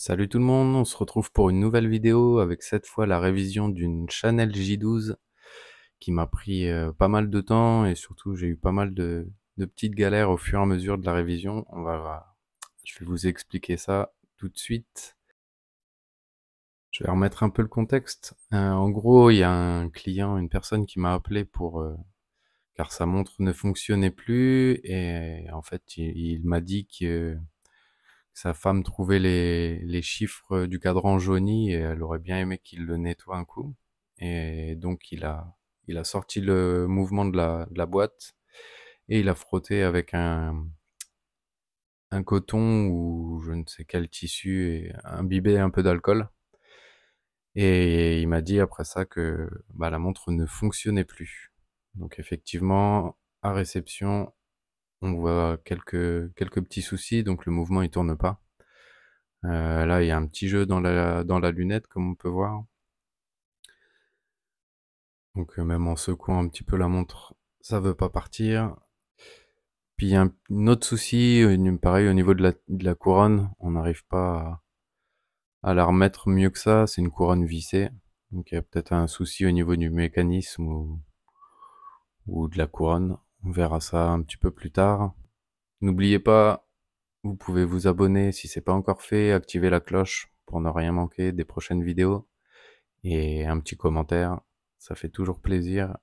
Salut tout le monde, on se retrouve pour une nouvelle vidéo avec cette fois la révision d'une Chanel J12 qui m'a pris pas mal de temps et surtout j'ai eu pas mal de petites galères au fur et à mesure de la révision. Je vais vous expliquer ça tout de suite. Je vais remettre un peu le contexte. En gros, il y a un client, une personne qui m'a appelé car sa montre ne fonctionnait plus et en fait il m'a dit que sa femme trouvait les chiffres du cadran jaunis et elle aurait bien aimé qu'il le nettoie un coup. Et donc il a sorti le mouvement de la boîte et il a frotté avec un coton ou je ne sais quel tissu et imbibé un peu d'alcool. Et il m'a dit après ça que bah, la montre ne fonctionnait plus. Donc effectivement, à réception, on voit quelques petits soucis, donc le mouvement il tourne pas. Là, il y a un petit jeu dans la lunette, comme on peut voir. Donc, même en secouant un petit peu la montre, ça veut pas partir. Puis, il y a un autre souci, pareil, au niveau de la couronne. On n'arrive pas à la remettre mieux que ça. C'est une couronne vissée. Donc, il y a peut-être un souci au niveau du mécanisme ou de la couronne. On verra ça un petit peu plus tard. N'oubliez pas, vous pouvez vous abonner si c'est pas encore fait, activer la cloche pour ne rien manquer des prochaines vidéos. Et un petit commentaire, ça fait toujours plaisir.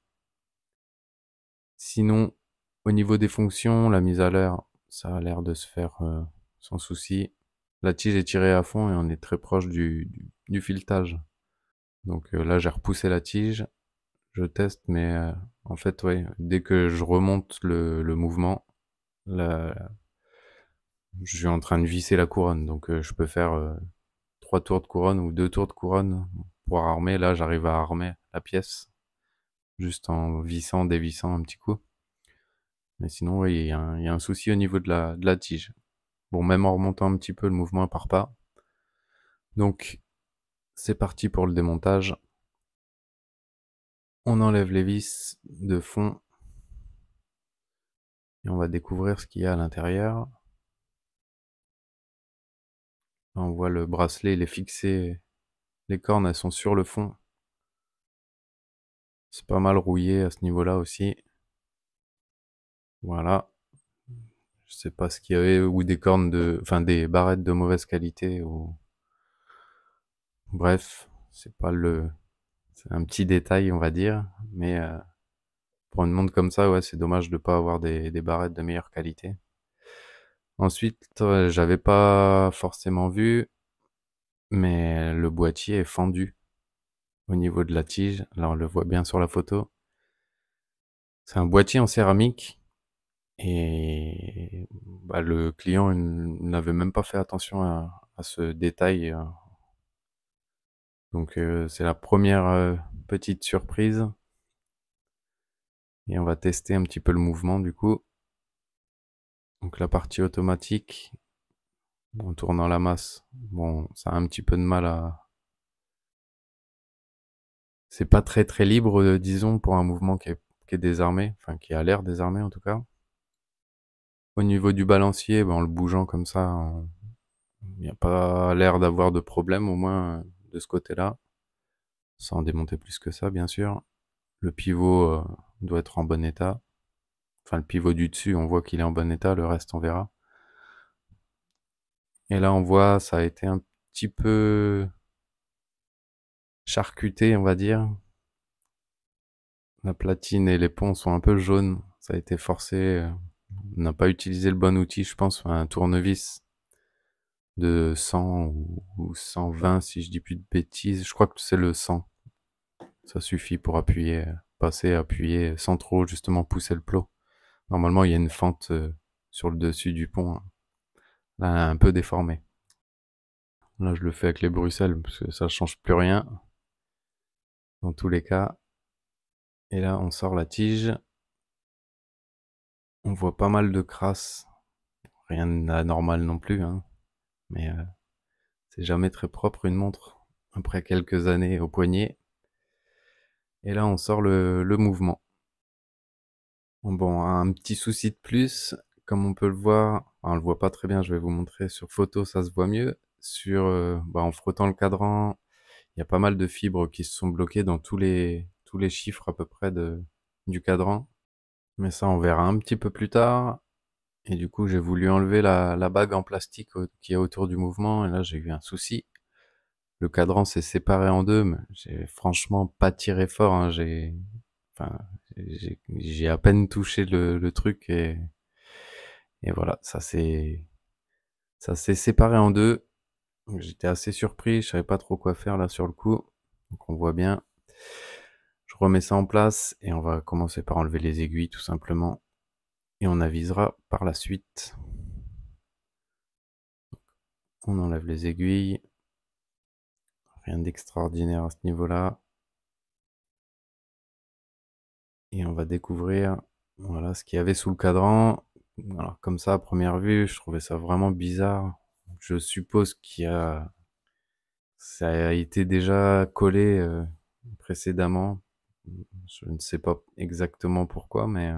Sinon, au niveau des fonctions, la mise à l'heure, ça a l'air de se faire sans souci. La tige est tirée à fond et on est très proche du filetage. Donc là, j'ai repoussé la tige, je teste, mais en fait, ouais, dès que je remonte le mouvement, là, je suis en train de visser la couronne. Donc je peux faire 3 tours de couronne ou 2 tours de couronne pour armer. Là, j'arrive à armer la pièce juste en vissant, dévissant un petit coup. Mais sinon, oui, il y a un souci au niveau de la tige. Bon, même en remontant un petit peu, le mouvement part pas. Donc, c'est parti pour le démontage. On enlève les vis de fond et on va découvrir ce qu'il y a à l'intérieur. On voit le bracelet, il est fixé. Les cornes, elles sont sur le fond. C'est pas mal rouillé à ce niveau-là aussi. Voilà. Je sais pas ce qu'il y avait, ou des cornes enfin des barrettes de mauvaise qualité, ou bref, c'est un petit détail, on va dire, mais pour une montre comme ça, ouais, c'est dommage de pas avoir des barrettes de meilleure qualité. Ensuite, j'avais pas forcément vu, mais le boîtier est fendu au niveau de la tige. Là, on le voit bien sur la photo. C'est un boîtier en céramique et bah, le client n'avait même pas fait attention à ce détail. Donc, c'est la première petite surprise. Et on va tester un petit peu le mouvement du coup. Donc la partie automatique, en tournant la masse, bon, ça a un petit peu de mal à... C'est pas très libre, disons, pour un mouvement qui est désarmé, enfin qui a l'air désarmé en tout cas. Au niveau du balancier, ben, en le bougeant comme ça, il n'y a pas l'air d'avoir de problème, au moins de ce côté-là, sans démonter plus que ça, bien sûr. Le pivot doit être en bon état. Enfin, le pivot du dessus, on voit qu'il est en bon état, le reste, on verra. Et là, on voit, ça a été un petit peu charcuté, on va dire. La platine et les ponts sont un peu jaunes. Ça a été forcé. On n'a pas utilisé le bon outil, je pense. Un tournevis de 100 ou 120, si je dis plus de bêtises. Je crois que c'est le 100. Ça suffit pour appuyer, passer, appuyer, sans trop justement pousser le plot. Normalement, il y a une fente sur le dessus du pont. Hein. Là, un peu déformée. Là, je le fais avec les Bruxelles, parce que ça change plus rien. Dans tous les cas. Et là, on sort la tige. On voit pas mal de crasse. Rien d'anormal non plus, hein. Mais c'est jamais très propre une montre après quelques années au poignet. Et là, on sort le mouvement. Bon, un petit souci de plus, comme on peut le voir, enfin, on le voit pas très bien, je vais vous montrer sur photo, ça se voit mieux. en frottant le cadran, il y a pas mal de fibres qui se sont bloquées dans tous les chiffres à peu près du cadran. Mais ça, on verra un petit peu plus tard. Et du coup, j'ai voulu enlever la bague en plastique qui est autour du mouvement. Et là, j'ai eu un souci. Le cadran s'est séparé en deux, mais j'ai franchement pas tiré fort, hein. Enfin, j'ai à peine touché le truc et voilà, ça s'est séparé en deux. Donc, j'étais assez surpris, je savais pas trop quoi faire là sur le coup. Donc on voit bien. Je remets ça en place et on va commencer par enlever les aiguilles tout simplement. Et on avisera par la suite. On enlève les aiguilles. Rien d'extraordinaire à ce niveau-là. Et on va découvrir, voilà, ce qu'il y avait sous le cadran. Alors comme ça, à première vue, je trouvais ça vraiment bizarre. Je suppose ça a été déjà collé précédemment. Je ne sais pas exactement pourquoi, mais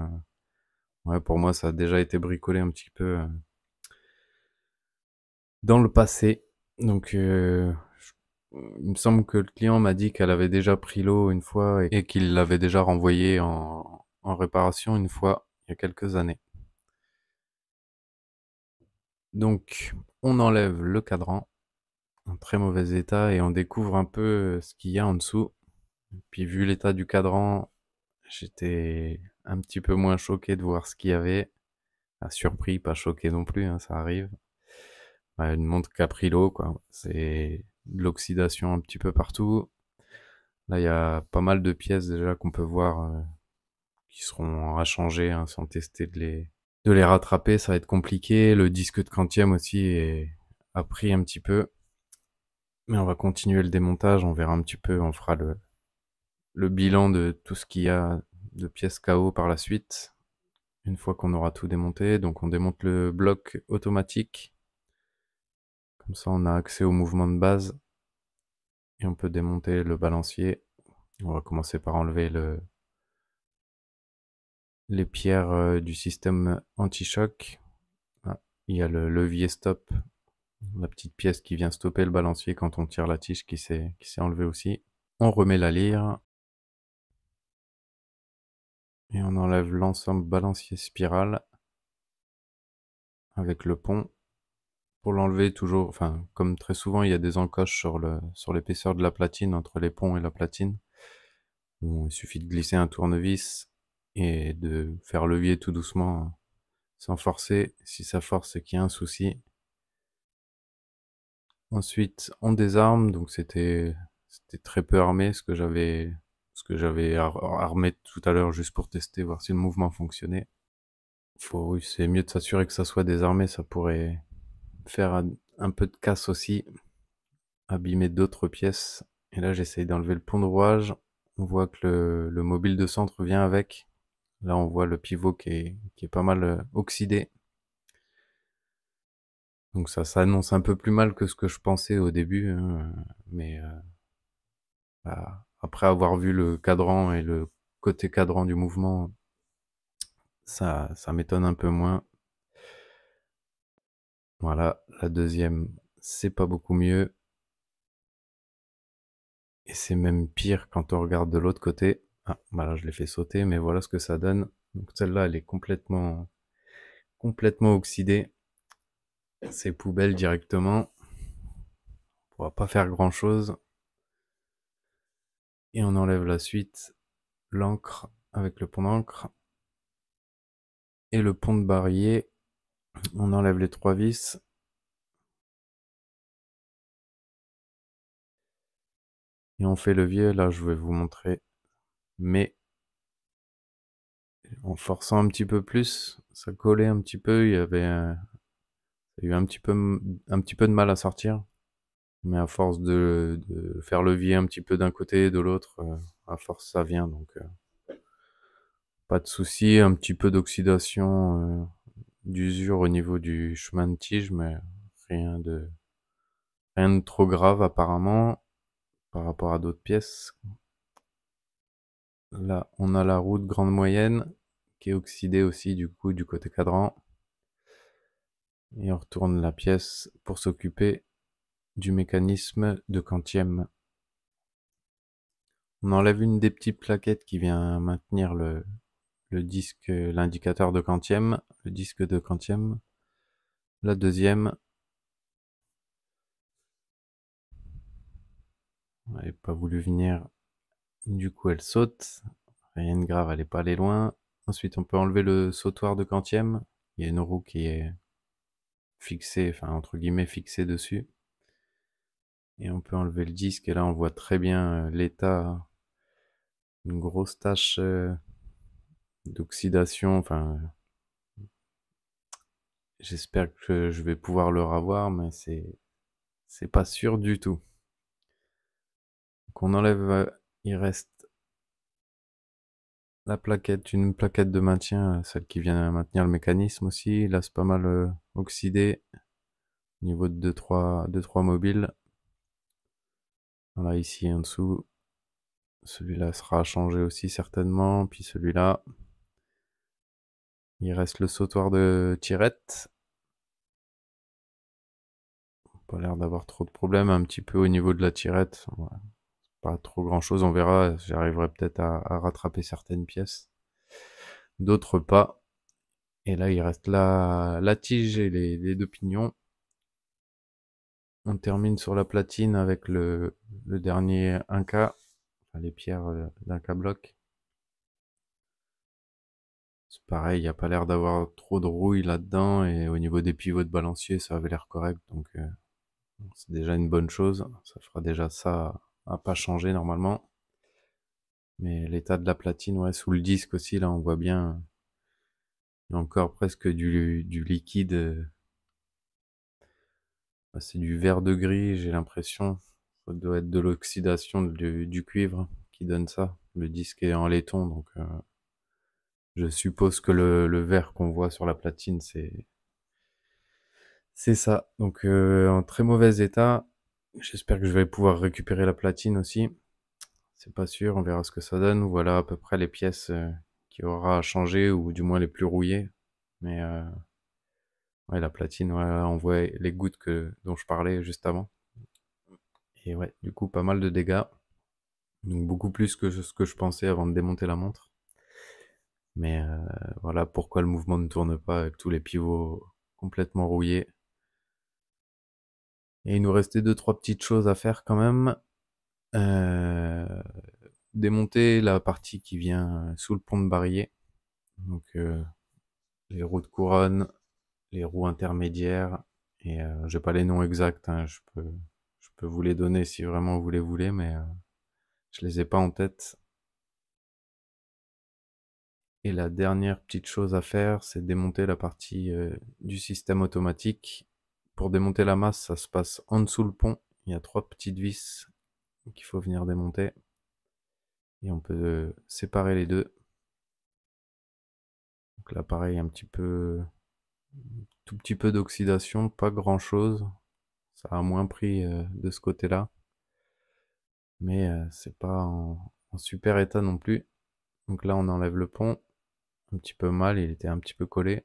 ouais, pour moi, ça a déjà été bricolé un petit peu dans le passé. Donc, il me semble que le client m'a dit qu'elle avait déjà pris l'eau une fois et qu'il l'avait déjà renvoyé en réparation une fois, il y a quelques années. Donc, on enlève le cadran en très mauvais état et on découvre un peu ce qu'il y a en dessous. Puis, vu l'état du cadran, j'étais un petit peu moins choqué de voir ce qu'il y avait. Enfin, surpris, pas choqué non plus, hein, ça arrive. Ouais, une montre qui a pris l'eau, quoi. C'est de l'oxydation un petit peu partout. Là, il y a pas mal de pièces déjà qu'on peut voir qui seront à changer, hein, sans tester de les rattraper. Ça va être compliqué. Le disque de quantième aussi a pris un petit peu. Mais on va continuer le démontage. On verra un petit peu. On fera le bilan de tout ce qu'il y a de pièces KO par la suite. Une fois qu'on aura tout démonté. Donc on démonte le bloc automatique. Comme ça, on a accès au mouvement de base. Et on peut démonter le balancier. On va commencer par enlever les pierres du système anti-choc. Ah, il y a le levier stop, la petite pièce qui vient stopper le balancier quand on tire la tige qui s'est enlevée aussi. On remet la lyre et on enlève l'ensemble balancier spirale avec le pont. Pour l'enlever toujours, enfin comme très souvent il y a des encoches sur l'épaisseur de la platine entre les ponts et la platine. Bon, il suffit de glisser un tournevis et de faire levier tout doucement sans forcer. Si ça force, c'est qu'il y a un souci. Ensuite, on désarme, donc c'était très peu armé ce que j'avais armé tout à l'heure juste pour tester, voir si le mouvement fonctionnait. Oui, c'est mieux de s'assurer que ça soit désarmé, ça pourrait faire un peu de casse aussi, abîmer d'autres pièces. Et là, j'essaye d'enlever le pont de rouage. On voit que le mobile de centre vient avec. Là, on voit le pivot qui est pas mal oxydé. Donc ça s'annonce un peu plus mal que ce que je pensais au début, hein, mais après avoir vu le cadran et le côté cadran du mouvement, ça m'étonne un peu moins. Voilà, la deuxième, c'est pas beaucoup mieux. Et c'est même pire quand on regarde de l'autre côté. Ah, bah là je l'ai fait sauter, mais voilà ce que ça donne. Donc celle-là, elle est complètement oxydée. C'est poubelle directement. On pourra pas faire grand-chose. Et on enlève la suite, l'encre avec le pont d'encre. Et le pont de barillet, on enlève les 3 vis. Et on fait levier, là je vais vous montrer. Mais en forçant un petit peu plus, ça collait un petit peu, ça a eu un petit peu de mal à sortir. Mais à force de faire levier un petit peu d'un côté et de l'autre, à force ça vient, donc pas de souci. Un petit peu d'oxydation, d'usure au niveau du chemin de tige, mais rien de trop grave apparemment par rapport à d'autres pièces. Là, on a la roue de grande moyenne qui est oxydée aussi du coup du côté cadran. Et on retourne la pièce pour s'occuper du mécanisme de quantième. On enlève une des petites plaquettes qui vient maintenir le disque, l'indicateur de quantième, le disque de quantième. La deuxième, elle n'avait pas voulu venir, du coup elle saute. Rien de grave, elle n'est pas allée loin. Ensuite, on peut enlever le sautoir de quantième. Il y a une roue qui est fixée, enfin entre guillemets fixée dessus. Et on peut enlever le disque et là on voit très bien l'état, une grosse tache d'oxydation. Enfin, j'espère que je vais pouvoir le revoir, mais c'est pas sûr du tout. Donc on enlève, il reste la plaquette, une plaquette de maintien, celle qui vient maintenir le mécanisme aussi. Là c'est pas mal oxydé au niveau de deux trois mobiles. Voilà, ici en dessous, celui-là sera changé aussi certainement. Puis celui-là, il reste le sautoir de tirette. Pas l'air d'avoir trop de problèmes. Un petit peu au niveau de la tirette, ouais, pas trop grand chose. On verra. J'arriverai peut-être à rattraper certaines pièces, d'autres pas. Et là, il reste la tige et les deux pignons. On termine sur la platine avec le dernier 1K, enfin, les pierres d'1K bloc. C'est pareil, il n'y a pas l'air d'avoir trop de rouille là-dedans, et au niveau des pivots de balancier, ça avait l'air correct, donc c'est déjà une bonne chose. Ça fera déjà ça à pas changer normalement. Mais l'état de la platine, ouais, sous le disque aussi, là, on voit bien, il y a encore presque du liquide. C'est du vert de gris, j'ai l'impression. Ça doit être de l'oxydation du cuivre qui donne ça. Le disque est en laiton, donc je suppose que le vert qu'on voit sur la platine, c'est ça. Donc en très mauvais état. J'espère que je vais pouvoir récupérer la platine aussi. C'est pas sûr, on verra ce que ça donne. Voilà à peu près les pièces qu'il y aura à changer, ou du moins les plus rouillées. Mais ouais, la platine, ouais, on voit les gouttes dont je parlais juste avant. Et ouais, du coup, pas mal de dégâts. Donc beaucoup plus que ce que je pensais avant de démonter la montre. Mais voilà pourquoi le mouvement ne tourne pas avec tous les pivots complètement rouillés. Et il nous restait deux trois petites choses à faire quand même. Euh, Démonter la partie qui vient sous le pont de barillet. Donc les roues de couronne, les roues intermédiaires, et j'ai pas les noms exacts, hein, je peux vous les donner si vraiment vous les voulez, mais je les ai pas en tête. Et la dernière petite chose à faire, c'est démonter la partie du système automatique. Pour démonter la masse, ça se passe en dessous le pont. Il y a trois petites vis qu'il faut venir démonter. Et on peut séparer les deux. Donc là, pareil, tout petit peu d'oxydation, pas grand chose. Ça a moins pris de ce côté-là. Mais c'est pas en super état non plus. Donc là, on enlève le pont. Un petit peu mal, il était un petit peu collé.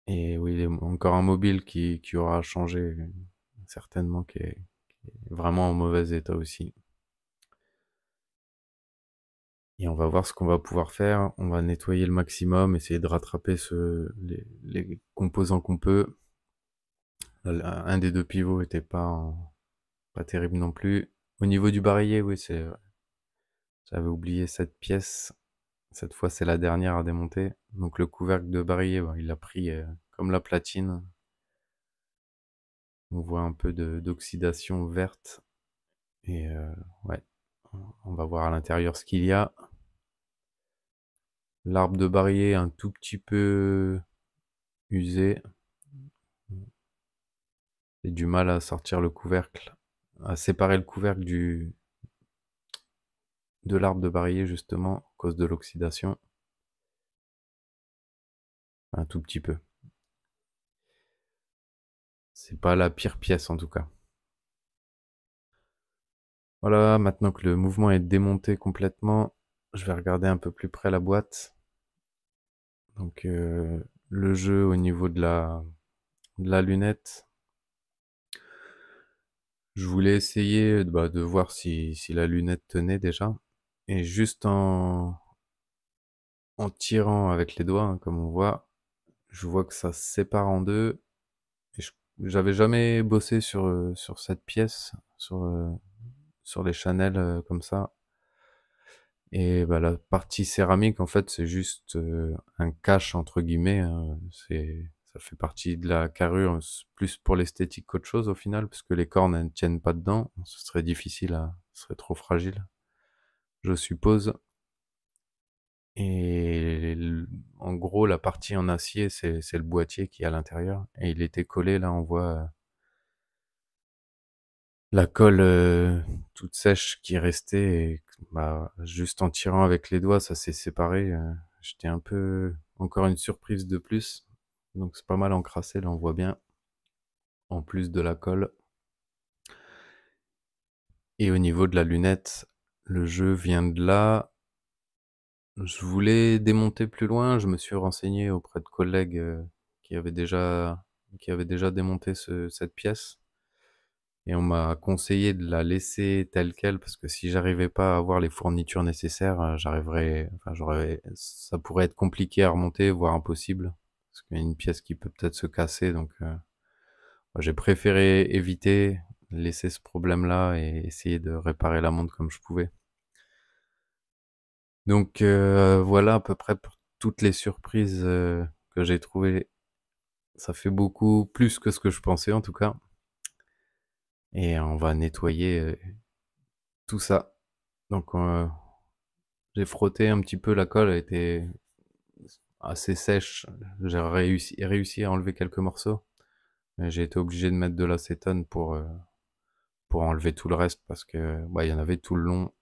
Et oui, il y a encore un mobile qui aura changé, certainement, qui est vraiment en mauvais état aussi. Et on va voir ce qu'on va pouvoir faire. On va nettoyer le maximum, essayer de rattraper les composants qu'on peut. Un des deux pivots était pas terrible non plus. Au niveau du barillet, oui, j'avais oublié cette pièce. Cette fois, c'est la dernière à démonter. Donc le couvercle de barillet, il a pris comme la platine. On voit un peu d'oxydation verte. Et ouais, on va voir à l'intérieur ce qu'il y a. L'arbre de barillet un tout petit peu usé. J'ai du mal à sortir le couvercle, à séparer le couvercle de l'arbre de barillet justement, à cause de l'oxydation. Un tout petit peu. C'est pas la pire pièce en tout cas. Voilà, maintenant que le mouvement est démonté complètement, je vais regarder un peu plus près la boîte. Donc le jeu au niveau de la lunette. Je voulais essayer, bah, de voir si la lunette tenait déjà. Et juste en tirant avec les doigts, hein, comme on voit, je vois que ça se sépare en deux. Et j'avais jamais bossé sur cette pièce, sur les Chanel comme ça. Et bah, la partie céramique, en fait, c'est juste un cache entre guillemets, hein. Ça fait partie de la carrure, c'est plus pour l'esthétique qu'autre chose au final, parce que les cornes elles ne tiennent pas dedans. Ce serait difficile ce serait trop fragile, je suppose. Et en gros, la partie en acier, c'est le boîtier qui est à l'intérieur. Et il était collé, là, on voit la colle toute sèche qui restait. Et bah, juste en tirant avec les doigts, ça s'est séparé. J'étais un peu... Encore une surprise de plus. Donc c'est pas mal encrassé, là, on voit bien. En plus de la colle. Et au niveau de la lunette, le jeu vient de là. Je voulais démonter plus loin, je me suis renseigné auprès de collègues qui avaient déjà, qui avaient déjà démonté cette pièce. Et on m'a conseillé de la laisser telle quelle parce que si j'arrivais pas à avoir les fournitures nécessaires, ça pourrait être compliqué à remonter, voire impossible. Parce qu'il y a une pièce qui peut peut-être se casser, donc moi, j'ai préféré éviter, laisser ce problème-là et essayer de réparer la montre comme je pouvais. Donc voilà à peu près pour toutes les surprises que j'ai trouvées. Ça fait beaucoup plus que ce que je pensais en tout cas. Et on va nettoyer tout ça. Donc j'ai frotté un petit peu, la colle a été assez sèche. J'ai réussi à enlever quelques morceaux. Mais j'ai été obligé de mettre de l'acétone pour enlever tout le reste parce que bah, il y en avait tout le long.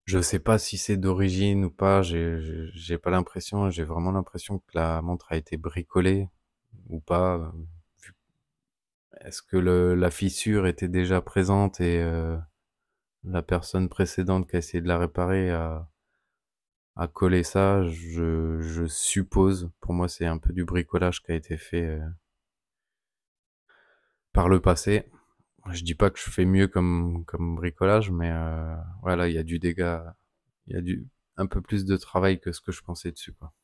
Je sais pas si c'est d'origine ou pas, j'ai pas l'impression, j'ai vraiment l'impression que la montre a été bricolée ou pas. Est-ce que la fissure était déjà présente et la personne précédente qui a essayé de la réparer a collé ça? Je suppose. Pour moi, c'est un peu du bricolage qui a été fait par le passé. Je dis pas que je fais mieux comme bricolage, mais voilà, il y a du dégât, il y a un peu plus de travail que ce que je pensais dessus, quoi.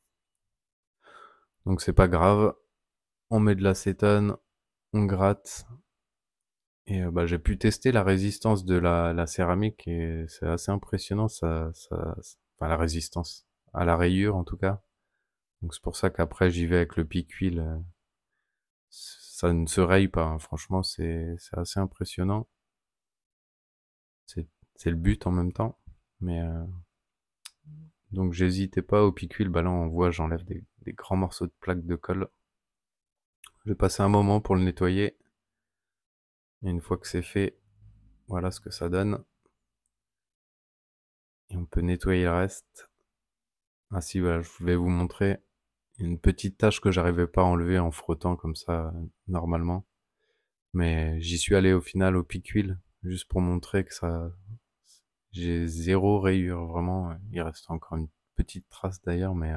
Donc c'est pas grave, on met de l'acétone, on gratte, et bah, j'ai pu tester la résistance de la céramique, et c'est assez impressionnant, enfin la résistance, à la rayure en tout cas. Donc c'est pour ça qu'après j'y vais avec le pic-huile, ça ne se raye pas, hein. Franchement c'est assez impressionnant, c'est c'est le but en même temps. Mais donc j'hésitais pas au pic-huile, bah là on voit j'enlève des grands morceaux de plaque de colle. Je vais passer un moment pour le nettoyer, et une fois que c'est fait, voilà ce que ça donne. Et on peut nettoyer le reste. Ah si, voilà, je vais vous montrer une petite tache que j'arrivais pas à enlever en frottant comme ça normalement. Mais j'y suis allé au final au pic-huile, juste pour montrer que ça... J'ai zéro rayure, vraiment. Il reste encore une petite trace d'ailleurs, mais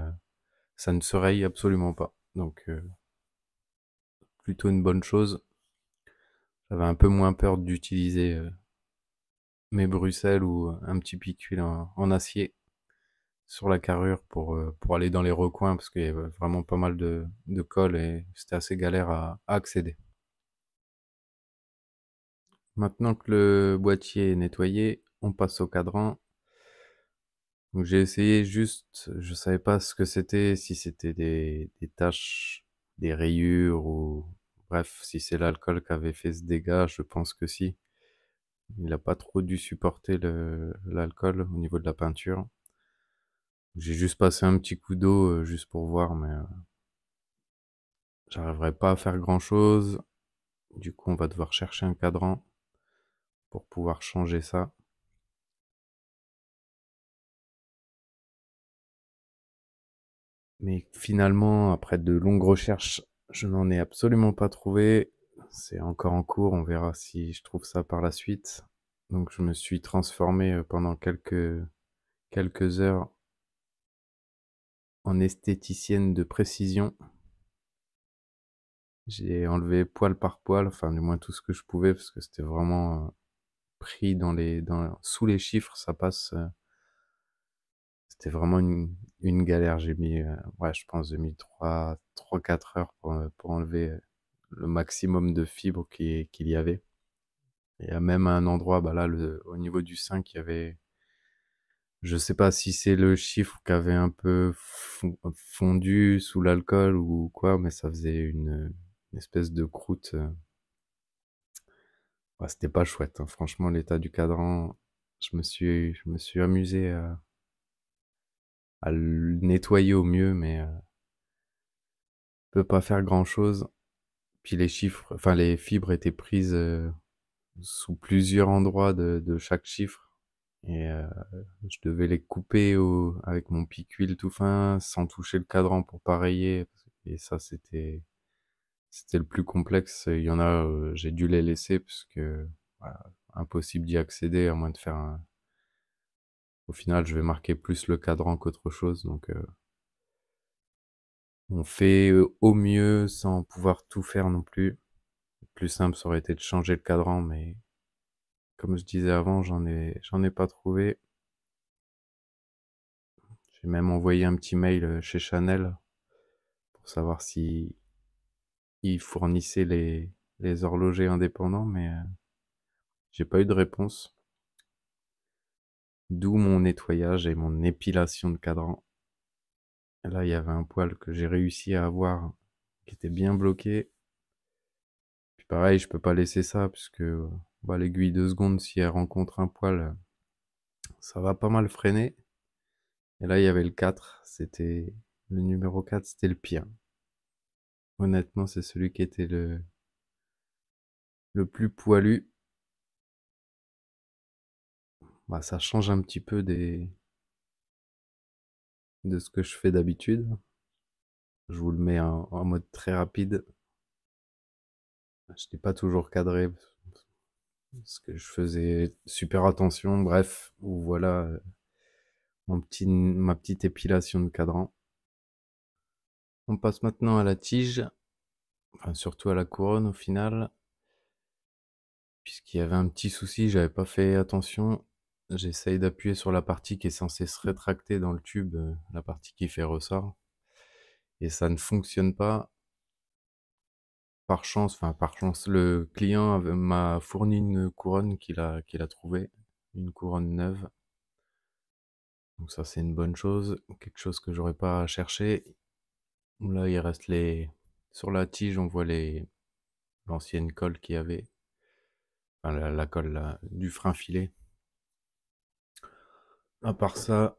ça ne se raye absolument pas. Donc plutôt une bonne chose. J'avais un peu moins peur d'utiliser mes Bruxelles ou un petit pic-huile en acier sur la carrure pour aller dans les recoins parce qu'il y avait vraiment pas mal de colle et c'était assez galère à accéder. Maintenant que le boîtier est nettoyé, on passe au cadran. Donc j'ai essayé juste, je savais pas ce que c'était, si c'était des taches, des rayures ou bref, si c'est l'alcool qui avait fait ce dégât, je pense que si. Il a pas trop dû supporter l'alcool au niveau de la peinture. J'ai juste passé un petit coup d'eau juste pour voir, mais j'arriverai pas à faire grand chose. Du coup, on va devoir chercher un cadran pour pouvoir changer ça. Mais finalement, après de longues recherches, je n'en ai absolument pas trouvé. C'est encore en cours, on verra si je trouve ça par la suite. Donc je me suis transformé pendant quelques heures en esthéticienne de précision. J'ai enlevé poil par poil, enfin du moins tout ce que je pouvais parce que c'était vraiment, pris sous les chiffres, ça passe, c'était vraiment une galère. J'ai mis, ouais, je pense j'ai mis 3-4 heures pour enlever, le maximum de fibres qu'il y avait. Et même à un endroit, bah là, au niveau du sein, il y avait, je sais pas si c'est le chiffre qui avait un peu fondu sous l'alcool ou quoi, mais ça faisait une espèce de croûte. Ouais, c'était pas chouette, hein. Franchement, l'état du cadran, je me suis amusé à le nettoyer au mieux, mais peut pas faire grand-chose. Puis les chiffres, enfin les fibres étaient prises sous plusieurs endroits de chaque chiffre. Et je devais les couper avec mon pic-huile tout fin, sans toucher le cadran pour pas rayer. Et ça, c'était le plus complexe. Il y en a, j'ai dû les laisser parce que voilà, impossible d'y accéder à moins de faire un. Au final, je vais marquer plus le cadran qu'autre chose, donc on fait au mieux sans pouvoir tout faire non plus. Le plus simple, ça aurait été de changer le cadran, mais comme je disais avant, j'en ai pas trouvé. J'ai même envoyé un petit mail chez Chanel pour savoir si ils fournissaient les horlogers indépendants, mais j'ai pas eu de réponse. D'où mon nettoyage et mon épilation de cadran. Et là, il y avait un poil que j'ai réussi à avoir qui était bien bloqué. Puis pareil, je peux pas laisser ça puisque bah, l'aiguille de seconde, si elle rencontre un poil, ça va pas mal freiner. Et là, il y avait le 4, c'était le numéro 4, c'était le pire. Honnêtement, c'est celui qui était le plus poilu. Bah, ça change un petit peu de ce que je fais d'habitude. Je vous le mets en mode très rapide. Je n'ai pas toujours cadré parce que je faisais super attention. Bref, voilà ma petite épilation de cadran. On passe maintenant à la tige, enfin surtout à la couronne au final, puisqu'il y avait un petit souci, j'avais pas fait attention. J'essaye d'appuyer sur la partie qui est censée se rétracter dans le tube, la partie qui fait ressort, et ça ne fonctionne pas. Par chance, enfin par chance, le client m'a fourni une couronne qu'il a trouvée, une couronne neuve. Donc ça c'est une bonne chose, quelque chose que j'aurais pas à chercher. Là il reste sur la tige on voit l'ancienne colle qu'il y avait, enfin la colle du frein filet. À part ça,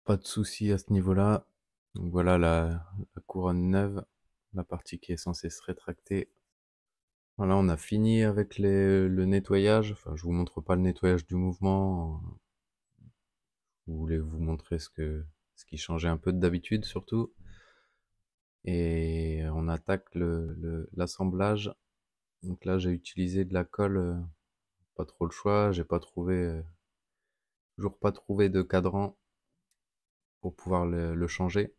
pas de souci à ce niveau-là. Donc voilà la couronne neuve, la partie qui est censée se rétracter. Voilà, on a fini avec le nettoyage. Enfin, je vous montre pas le nettoyage du mouvement. Je voulais vous montrer ce qui changeait un peu d'habitude surtout. Et on attaque l'assemblage. Donc là, j'ai utilisé de la colle, pas trop le choix. J'ai pas trouvé, toujours pas trouvé de cadran pour pouvoir le changer.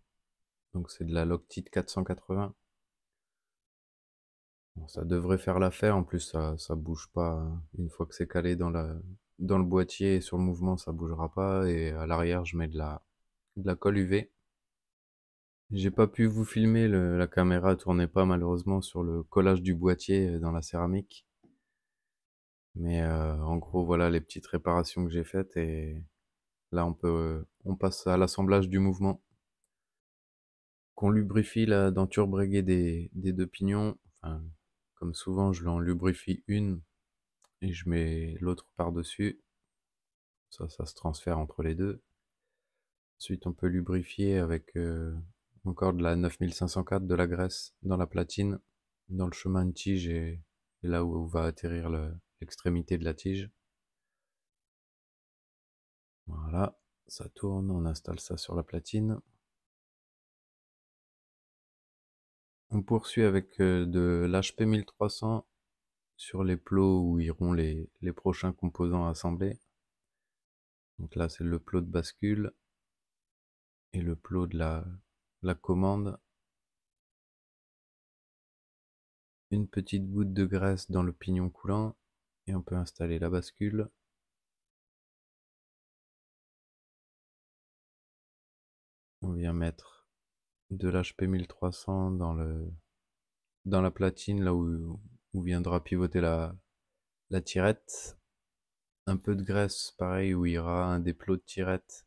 Donc c'est de la Loctite 480. Bon, ça devrait faire l'affaire. En plus, ça bouge pas, hein. Une fois que c'est calé dans le boîtier et sur le mouvement, ça bougera pas. Et à l'arrière, je mets de la colle UV. J'ai pas pu vous filmer, la caméra tournait pas malheureusement sur le collage du boîtier dans la céramique. Mais en gros, voilà les petites réparations que j'ai faites et là on passe à l'assemblage du mouvement. Qu'on lubrifie la denture bréguée des deux pignons. Enfin, comme souvent, je l'en lubrifie une et je mets l'autre par-dessus. Ça se transfère entre les deux. Ensuite, on peut lubrifier avec encore de la 9504, de la graisse dans la platine, dans le chemin de tige et là où va atterrir l'extrémité de la tige. Voilà, ça tourne, on installe ça sur la platine. On poursuit avec de l'HP 1300 sur les plots où iront les prochains composants assemblés. Donc là, c'est le plot de bascule. et le plot de la commande. Une petite goutte de graisse dans le pignon coulant et on peut installer la bascule. On vient mettre de l'HP 1300 dans la platine, là où viendra pivoter la tirette. Un peu de graisse, pareil, où ira un des plots de tirette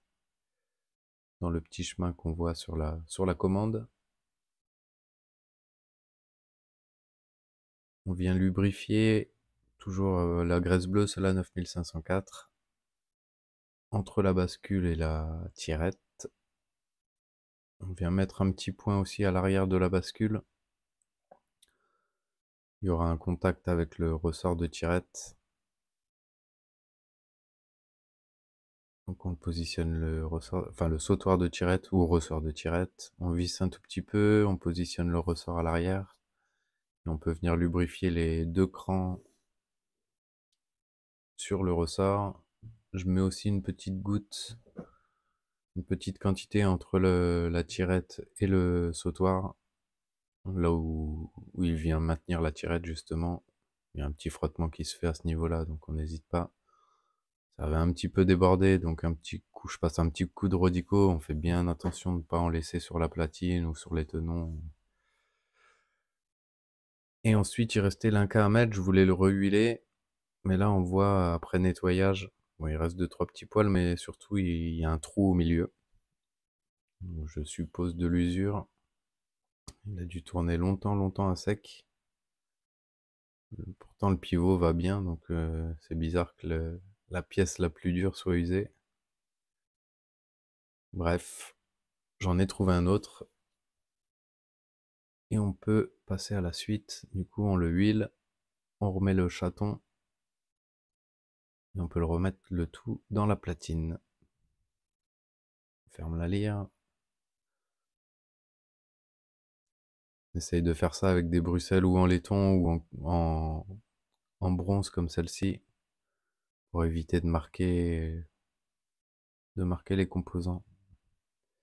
dans le petit chemin qu'on voit sur la commande. On vient lubrifier, toujours la graisse bleue, c'est la 9504, entre la bascule et la tirette. On vient mettre un petit point aussi à l'arrière de la bascule. Il y aura un contact avec le ressort de tirette. Donc on positionne le ressort, enfin le sautoir de tirette ou ressort de tirette. On visse un tout petit peu, on positionne le ressort à l'arrière. Et on peut venir lubrifier les deux crans sur le ressort. Je mets aussi une petite goutte, une petite quantité entre la tirette et le sautoir, là où il vient maintenir la tirette justement. Il y a un petit frottement qui se fait à ce niveau-là, donc on n'hésite pas. Ça avait un petit peu débordé, donc un petit coup, je passe un petit coup de Rodico. On fait bien attention de ne pas en laisser sur la platine ou sur les tenons. Et ensuite, il restait l'Inca à mettre, je voulais le rehuiler. Mais là, on voit, après nettoyage, bon, il reste 2-3 petits poils, mais surtout, il y a un trou au milieu. Donc, je suppose de l'usure. Il a dû tourner longtemps à sec. Pourtant, le pivot va bien, donc c'est bizarre que la pièce la plus dure soit usée. Bref, j'en ai trouvé un autre. Et on peut passer à la suite. Du coup, on le huile, on remet le chaton. Et on peut le remettre le tout dans la platine. On ferme la lyre. On essaye de faire ça avec des bruxelles ou en laiton ou en bronze comme celle-ci, pour éviter de marquer les composants.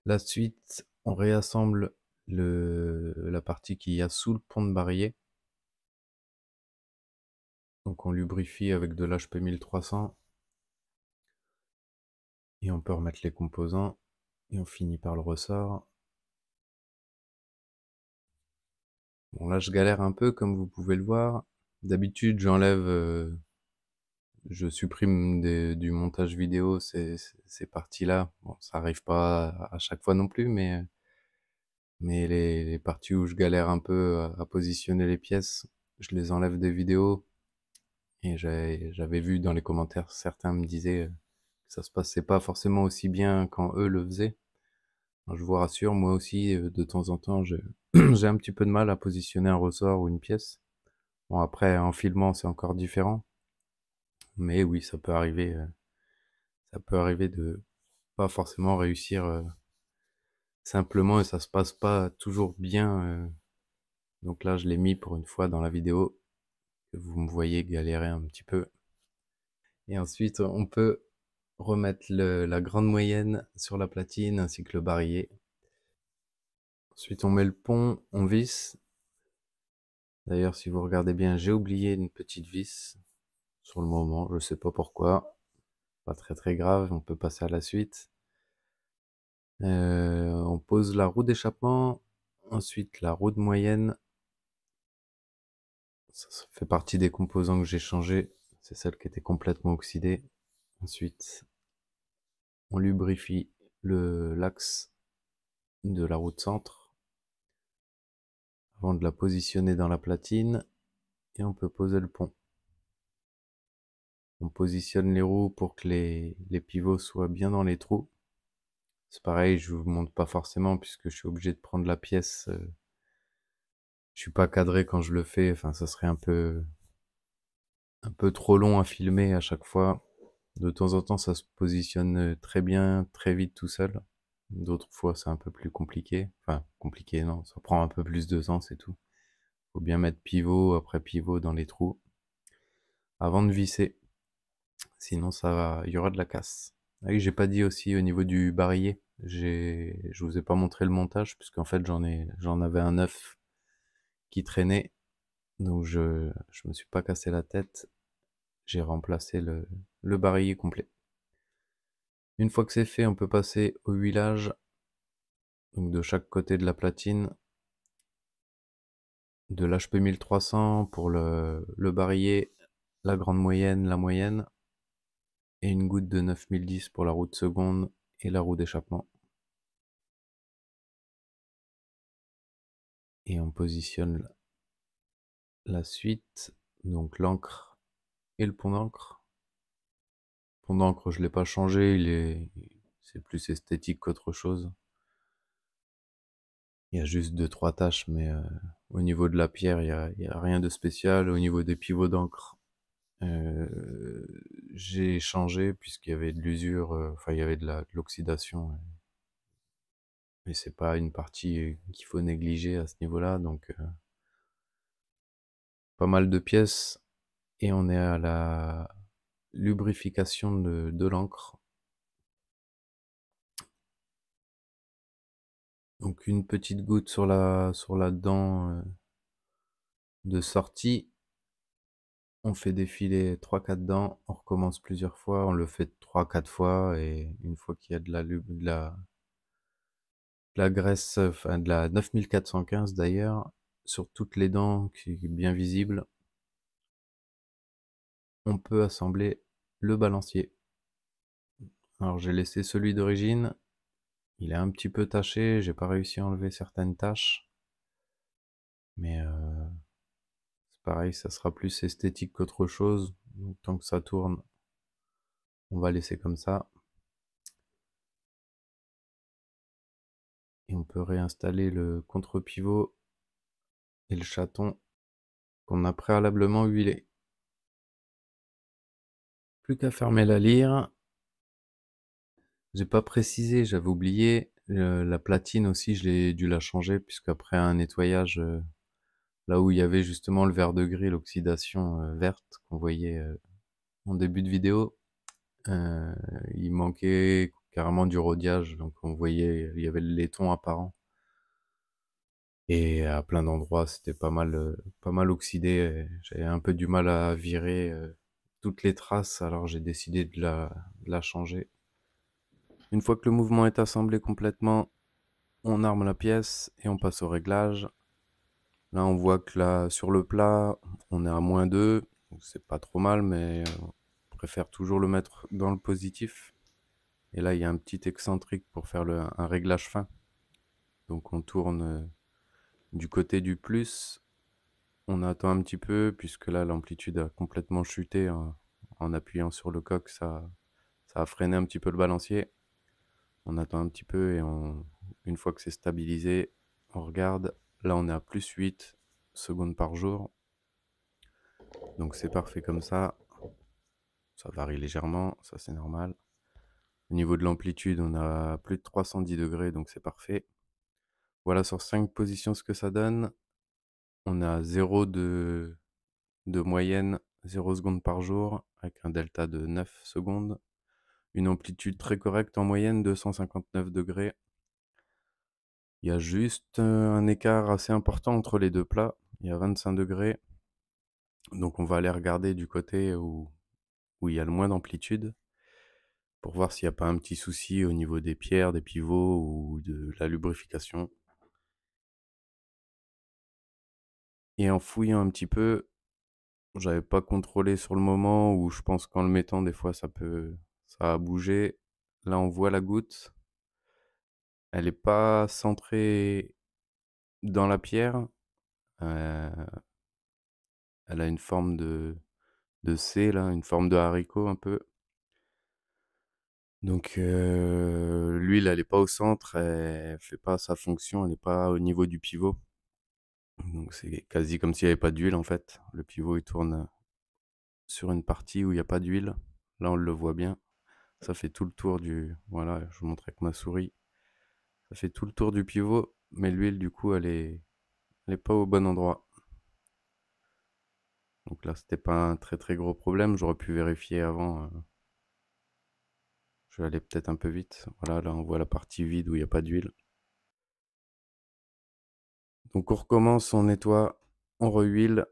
La suite, on réassemble la partie qu'il y a sous le pont de barillet. Donc on lubrifie avec de l'HP 1300 et on peut remettre les composants et on finit par le ressort. Bon là je galère un peu comme vous pouvez le voir. D'habitude je supprime du montage vidéo ces parties-là. Bon, ça arrive pas à chaque fois non plus, mais les parties où je galère un peu à positionner les pièces, je les enlève des vidéos. Et j'avais vu dans les commentaires, certains me disaient que ça se passait pas forcément aussi bien quand eux le faisaient. Alors, je vous rassure, moi aussi, de temps en temps, j'ai un petit peu de mal à positionner un ressort ou une pièce. Bon, après, en filmant, c'est encore différent. Mais oui, ça peut arriver de pas forcément réussir simplement et ça se passe pas toujours bien. Donc là, je l'ai mis pour une fois dans la vidéo, que vous me voyez galérer un petit peu. Et ensuite, on peut remettre la grande moyenne sur la platine ainsi que le barillet. Ensuite, on met le pont, on visse. D'ailleurs, si vous regardez bien, j'ai oublié une petite vis sur le moment, je sais pas pourquoi. Pas très grave, on peut passer à la suite. On pose la roue d'échappement, ensuite la roue de moyenne. Ça fait partie des composants que j'ai changés. C'est celle qui était complètement oxydée. Ensuite, on lubrifie l'axe de la roue de centre avant de la positionner dans la platine et on peut poser le pont. On positionne les roues pour que les pivots soient bien dans les trous. C'est pareil, je vous montre pas forcément puisque je suis obligé de prendre la pièce. Je suis pas cadré quand je le fais, enfin ça serait un peu trop long à filmer à chaque fois. De temps en temps, ça se positionne très bien, très vite tout seul. D'autres fois, c'est un peu plus compliqué. Enfin, compliqué, non, ça prend un peu plus de temps, c'est tout. Faut bien mettre pivot après pivot dans les trous avant de visser. Sinon, il y aura de la casse. Ah oui, j'ai pas dit aussi au niveau du barillet, je vous ai pas montré le montage puisqu'en fait j'en avais un neuf qui traînait, donc je me suis pas cassé la tête, j'ai remplacé le barillet complet. Une fois que c'est fait, on peut passer au huilage, donc de chaque côté de la platine, de l'HP 1300 pour le barillet, la grande moyenne, la moyenne, et une goutte de 9010 pour la roue de seconde et la roue d'échappement. Et on positionne la suite, donc l'encre et le pont d'encre. Le pont d'encre, je l'ai pas changé, c'est plus esthétique qu'autre chose. Il y a juste deux trois taches, mais au niveau de la pierre, il y a rien de spécial. Au niveau des pivots d'encre, euh, j'ai changé puisqu'il y avait de l'usure, enfin il y avait de l'oxydation, mais c'est pas une partie qu'il faut négliger à ce niveau-là, donc pas mal de pièces et on est à la lubrification de l'encre. Donc une petite goutte sur la dent de sortie. On fait défiler 3-4 dents, on recommence plusieurs fois, on le fait 3-4 fois et une fois qu'il y a de la graisse, enfin de la 9415 d'ailleurs, sur toutes les dents qui est bien visible, on peut assembler le balancier. Alors j'ai laissé celui d'origine, il est un petit peu taché, j'ai pas réussi à enlever certaines taches, mais c'est pareil, ça sera plus esthétique qu'autre chose, donc tant que ça tourne, on va laisser comme ça. Et on peut réinstaller le contre-pivot et le chaton qu'on a préalablement huilé. Plus qu'à fermer la lyre. J'ai pas précisé, j'avais oublié. La platine aussi, je l'ai dû la changer puisqu'après un nettoyage, là où il y avait justement le verre de gris, l'oxydation verte qu'on voyait en début de vidéo, euh, il manquait carrément du rodiage, donc on voyait, il y avait le laiton apparent. Et à plein d'endroits, c'était pas mal oxydé. J'avais un peu du mal à virer toutes les traces, alors j'ai décidé de la changer. Une fois que le mouvement est assemblé complètement, on arme la pièce et on passe au réglage. Là, on voit que là, sur le plat, on est à -2, donc c'est pas trop mal, mais on préfère toujours le mettre dans le positif. Et là, il y a un petit excentrique pour faire un réglage fin. Donc on tourne du côté du plus. On attend un petit peu, puisque là, l'amplitude a complètement chuté en appuyant sur le coq, ça a freiné un petit peu le balancier. On attend un petit peu et une fois que c'est stabilisé, on regarde. Là, on est à +8 secondes par jour. Donc c'est parfait comme ça. Ça varie légèrement, ça c'est normal. Au niveau de l'amplitude, on a plus de 310 degrés, donc c'est parfait. Voilà sur 5 positions ce que ça donne. On a 0 de moyenne, 0 secondes par jour, avec un delta de 9 secondes. Une amplitude très correcte en moyenne, 259 degrés. Il y a juste un écart assez important entre les deux plats. Il y a 25 degrés. Donc on va aller regarder du côté où il y a le moins d'amplitude pour voir s'il n'y a pas un petit souci au niveau des pierres, des pivots ou de la lubrification. Et en fouillant un petit peu, j'avais pas contrôlé sur le moment où je pense qu'en le mettant des fois ça a bougé. Là on voit la goutte. Elle est pas centrée dans la pierre. Euh, Elle a une forme de C là, une forme de haricot un peu. Donc l'huile elle est pas au centre, elle fait pas sa fonction, elle est pas au niveau du pivot. Donc c'est quasi comme s'il y avait pas d'huile en fait. Le pivot il tourne sur une partie où il y a pas d'huile. Là on le voit bien. Ça fait tout le tour voilà, je vous montre avec ma souris. Ça fait tout le tour du pivot, mais l'huile du coup elle est pas au bon endroit. Donc là c'était pas un très très gros problème, j'aurais pu vérifier avant. Je vais aller peut-être un peu vite. Voilà, là on voit la partie vide où il n'y a pas d'huile. Donc on recommence, on nettoie, on rehuile.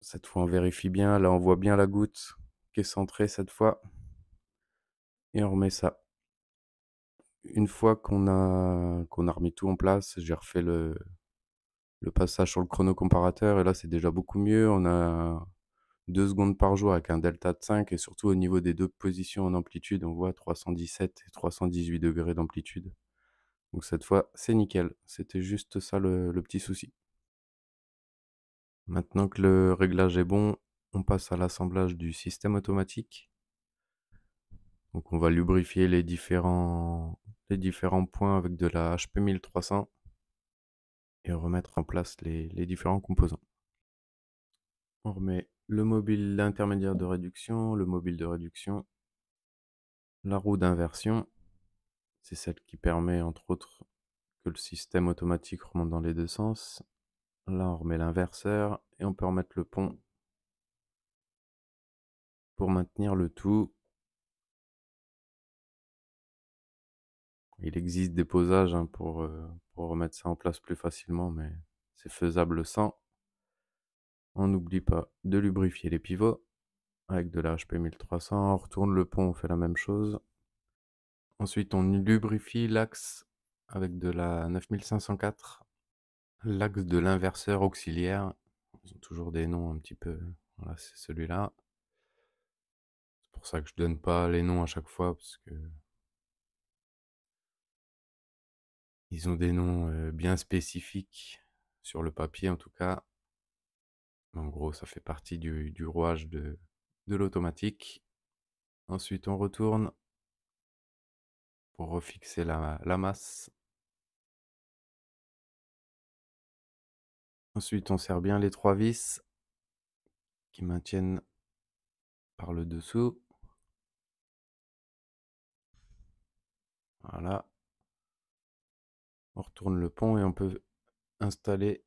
Cette fois on vérifie bien, là on voit bien la goutte qui est centrée cette fois. Et on remet ça. Une fois qu'on a remis tout en place, j'ai refait le passage sur le chrono comparateur et là c'est déjà beaucoup mieux. On a 2 secondes par jour avec un delta de 5 et surtout au niveau des 2 positions en amplitude, on voit 317 et 318 degrés d'amplitude. Donc cette fois, c'est nickel. C'était juste ça le petit souci. Maintenant que le réglage est bon, on passe à l'assemblage du système automatique. Donc on va lubrifier les différents points avec de la HP 1300 et remettre en place les différents composants. On remet le mobile intermédiaire de réduction, le mobile de réduction, la roue d'inversion, c'est celle qui permet entre autres que le système automatique remonte dans les deux sens. Là on remet l'inverseur et on peut remettre le pont pour maintenir le tout. Il existe des posages pour remettre ça en place plus facilement, mais c'est faisable sans. On n'oublie pas de lubrifier les pivots avec de la HP 1300. On retourne le pont, on fait la même chose. Ensuite, on lubrifie l'axe avec de la 9504. L'axe de l'inverseur auxiliaire. Ils ont toujours des noms un petit peu. Voilà, c'est celui-là. C'est pour ça que je donne pas les noms à chaque fois, parce que ils ont des noms bien spécifiques, sur le papier en tout cas. En gros, ça fait partie du rouage de l'automatique. Ensuite, on retourne pour refixer la masse. Ensuite, on serre bien les 3 vis qui maintiennent par le dessous. Voilà. On retourne le pont et on peut installer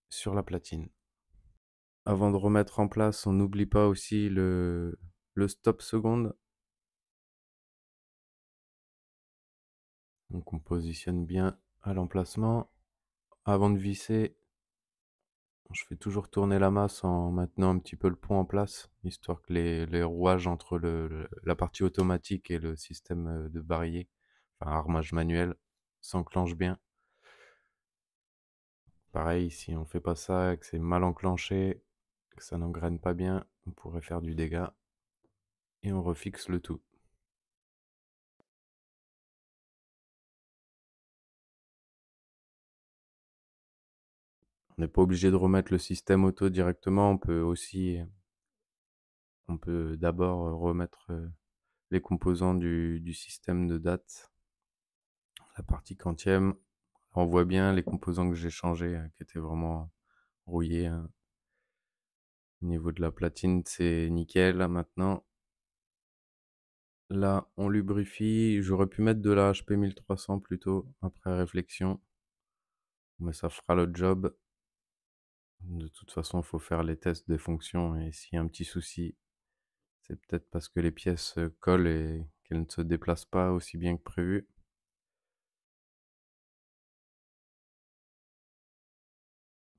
sur la platine. Avant de remettre en place, on n'oublie pas aussi le stop seconde. Donc on positionne bien à l'emplacement. Avant de visser, je fais toujours tourner la masse en maintenant un petit peu le pont en place, histoire que les rouages entre la partie automatique et le système de barillet, enfin armage manuel, s'enclenchent bien. Pareil, si on fait pas ça, que c'est mal enclenché, que ça n'engraine pas bien, on pourrait faire du dégât. Et on refixe le tout. On n'est pas obligé de remettre le système auto directement, on peut d'abord remettre les composants du système de date, la partie quantième. On voit bien les composants que j'ai changés, qui étaient vraiment rouillés, hein. Au niveau de la platine, c'est nickel là, maintenant. Là, on lubrifie. J'aurais pu mettre de la HP 1300 plutôt, après réflexion. Mais ça fera le job. De toute façon, il faut faire les tests des fonctions. Et s'il y a un petit souci, c'est peut-être parce que les pièces collent et qu'elles ne se déplacent pas aussi bien que prévu.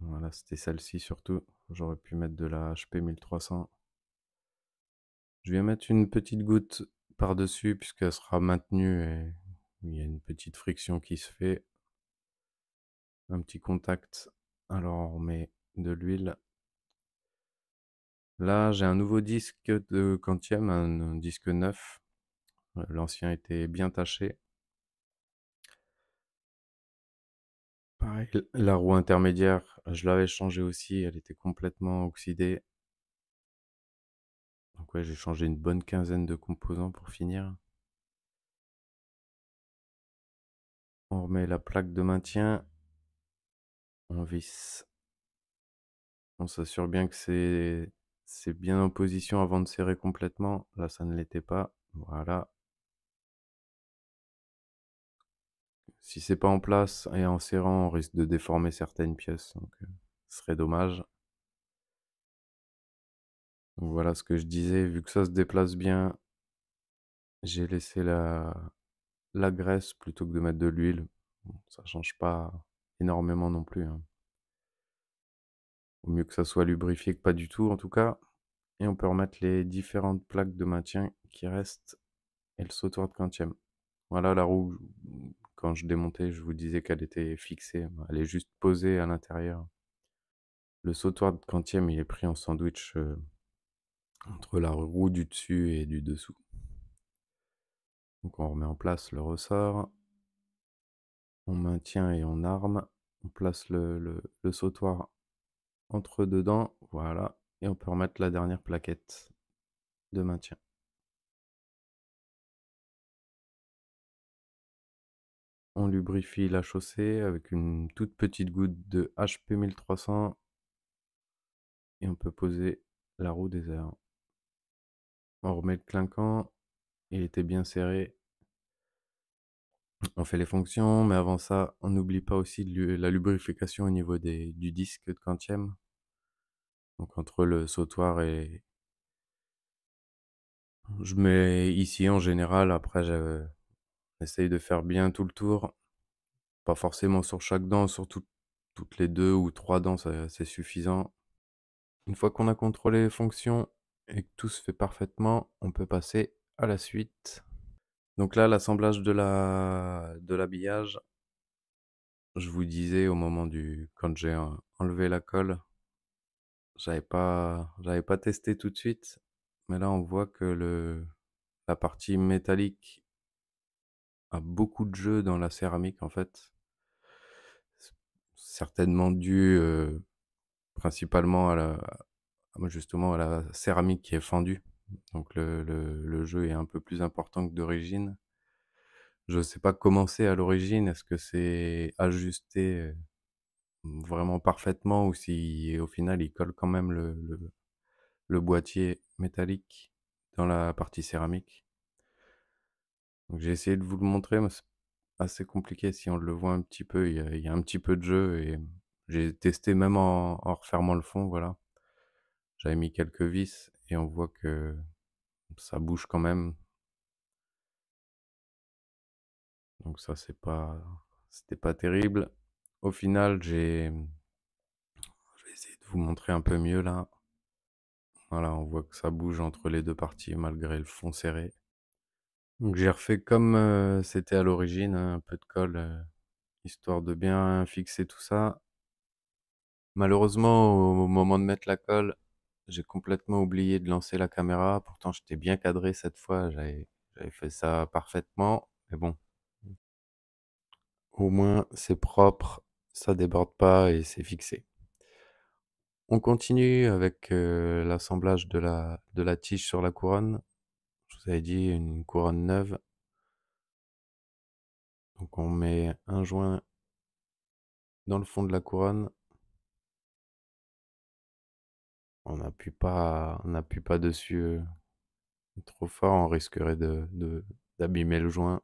Voilà, c'était celle-ci surtout. J'aurais pu mettre de la HP 1300. Je vais mettre une petite goutte par-dessus puisqu'elle sera maintenue et il y a une petite friction qui se fait. Un petit contact. Alors on met de l'huile. Là, j'ai un nouveau disque de quantième, un disque neuf. L'ancien était bien taché. Pareil, la roue intermédiaire, je l'avais changée aussi, elle était complètement oxydée. Donc ouais, j'ai changé une bonne quinzaine de composants pour finir. On remet la plaque de maintien. On visse. On s'assure bien que c'est bien en position avant de serrer complètement. Là, ça ne l'était pas. Voilà. Si c'est pas en place et en serrant, on risque de déformer certaines pièces, donc ce serait dommage. Donc voilà ce que je disais, vu que ça se déplace bien, J'ai laissé la graisse plutôt que de mettre de l'huile. Bon, ça change pas énormément non plus, hein. Vaut mieux que ça soit lubrifié que pas du tout en tout cas. Et on peut remettre les différentes plaques de maintien qui restent et le sautoir de quantième. Voilà la roue, quand je démontais, je vous disais qu'elle était fixée, elle est juste posée à l'intérieur. Le sautoir de quantième, il est pris en sandwich, entre la roue du dessus et du dessous. Donc on remet en place le ressort, on maintient et on arme, on place le sautoir entre dedans, voilà, et on peut remettre la dernière plaquette de maintien. On lubrifie la chaussée avec une toute petite goutte de HP 1300 et on peut poser la roue des airs. On remet le clinquant, il était bien serré. On fait les fonctions, mais avant ça, on n'oublie pas aussi la lubrification au niveau du disque de quantième. Donc entre le sautoir et... Je mets ici en général, après j'essaye de faire bien tout le tour. Pas forcément sur chaque dent, sur toutes les 2 ou 3 dents, c'est suffisant. Une fois qu'on a contrôlé les fonctions et que tout se fait parfaitement, on peut passer à la suite. Donc là, l'assemblage de l'habillage, je vous disais au moment quand j'ai enlevé la colle, j'avais pas testé tout de suite, mais là on voit que la partie métallique a beaucoup de jeu dans la céramique en fait. C Certainement dû, principalement justement à la céramique qui est fendue. Donc le jeu est un peu plus important que d'origine. Je sais pas comment c'est à l'origine, est-ce que c'est ajusté, vraiment parfaitement ou si au final il colle quand même le boîtier métallique dans la partie céramique. Donc j'ai essayé de vous le montrer, mais c'est assez compliqué si on le voit un petit peu, il y a un petit peu de jeu et j'ai testé même en refermant le fond, voilà. J'avais mis quelques vis et on voit que ça bouge quand même. Donc ça, c'était pas terrible. Au final, je vais essayer de vous montrer un peu mieux là. Voilà, on voit que ça bouge entre les 2 parties malgré le fond serré. Donc j'ai refait comme, c'était à l'origine, hein, un peu de colle, histoire de bien fixer tout ça. Malheureusement, au moment de mettre la colle, j'ai complètement oublié de lancer la caméra. Pourtant, j'étais bien cadré cette fois, j'avais fait ça parfaitement. Mais bon, au moins c'est propre, ça déborde pas et c'est fixé. On continue avec, l'assemblage de la tige sur la couronne. Je vous avais dit une couronne neuve. Donc on met un joint dans le fond de la couronne. On n'appuie pas dessus, trop fort, on risquerait d'abîmer le joint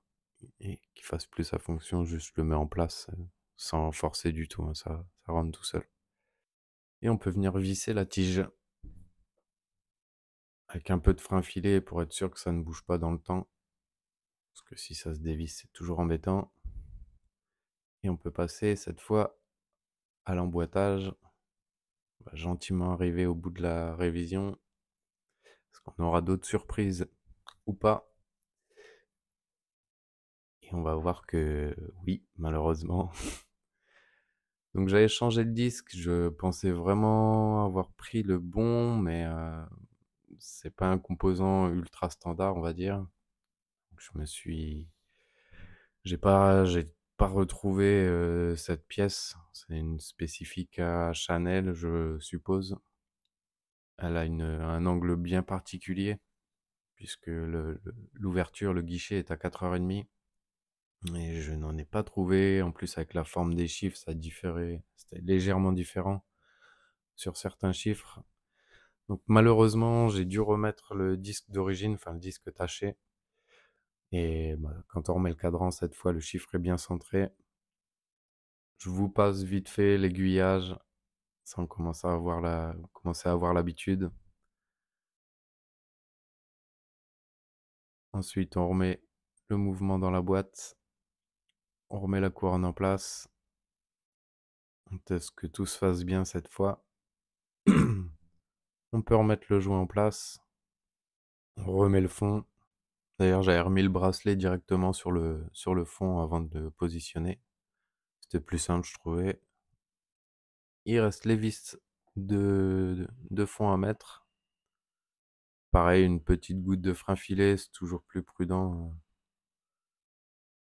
et qu'il fasse plus sa fonction. Juste je le mets en place, sans forcer du tout, hein, ça rentre tout seul. Et on peut venir visser la tige avec un peu de frein filé pour être sûr que ça ne bouge pas dans le temps. Parce que si ça se dévisse, c'est toujours embêtant. Et on peut passer cette fois à l'emboîtage. On va gentiment arriver au bout de la révision. Parce qu'on aura d'autres surprises ou pas. Et on va voir que oui, malheureusement. Donc j'avais changé le disque, je pensais vraiment avoir pris le bon, mais c'est pas un composant ultra standard, on va dire. Donc j'ai pas retrouvé, cette pièce. C'est une spécifique à Chanel, je suppose. Elle a un angle bien particulier puisque l'ouverture, le guichet est à 4h30 et je n'en ai pas trouvé. En plus, avec la forme des chiffres, ça différait, c'était légèrement différent sur certains chiffres. Donc malheureusement, j'ai dû remettre le disque d'origine, enfin le disque taché. Et bah, quand on remet le cadran, cette fois, le chiffre est bien centré. Je vous passe vite fait l'aiguillage, sans commencer à avoir l'habitude. Ensuite, on remet le mouvement dans la boîte, on remet la couronne en place, on teste que tout se fasse bien cette fois. On peut remettre le joint en place, on remet le fond. D'ailleurs, j'avais remis le bracelet directement sur le fond avant de le positionner. C'était plus simple, je trouvais. Il reste les vis de fond à mettre. Pareil, une petite goutte de frein filé, c'est toujours plus prudent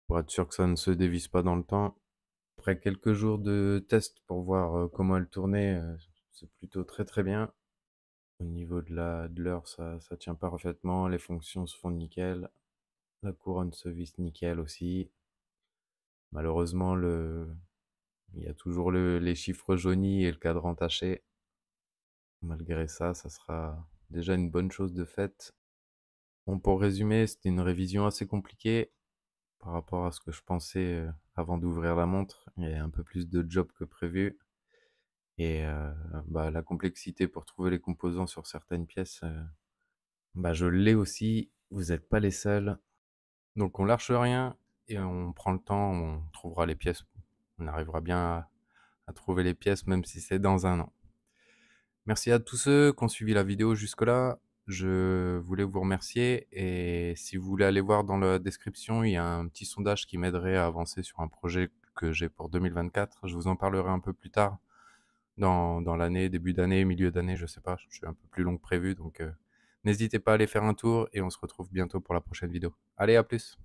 pour être sûr que ça ne se dévisse pas dans le temps. Après quelques jours de test pour voir comment elle tournait, c'est plutôt très très bien. Au niveau de l'heure, ça tient parfaitement, les fonctions se font nickel, la couronne se visse nickel aussi. Malheureusement, il y a toujours les chiffres jaunis et le cadran taché. Malgré ça, ça sera déjà une bonne chose de faite. Bon, pour résumer, c'était une révision assez compliquée par rapport à ce que je pensais avant d'ouvrir la montre. Il y a un peu plus de job que prévu. Et bah, la complexité pour trouver les composants sur certaines pièces, bah, je l'ai aussi. Vous n'êtes pas les seuls. Donc on lâche rien et on prend le temps, on trouvera les pièces. On arrivera bien à trouver les pièces, même si c'est dans un an. Merci à tous ceux qui ont suivi la vidéo jusque-là. Je voulais vous remercier et si vous voulez aller voir dans la description, il y a un petit sondage qui m'aiderait à avancer sur un projet que j'ai pour 2024. Je vous en parlerai un peu plus tard dans l'année, début d'année, milieu d'année, je sais pas. Je suis un peu plus long que prévu, donc n'hésitez pas à aller faire un tour et on se retrouve bientôt pour la prochaine vidéo. Allez, à plus!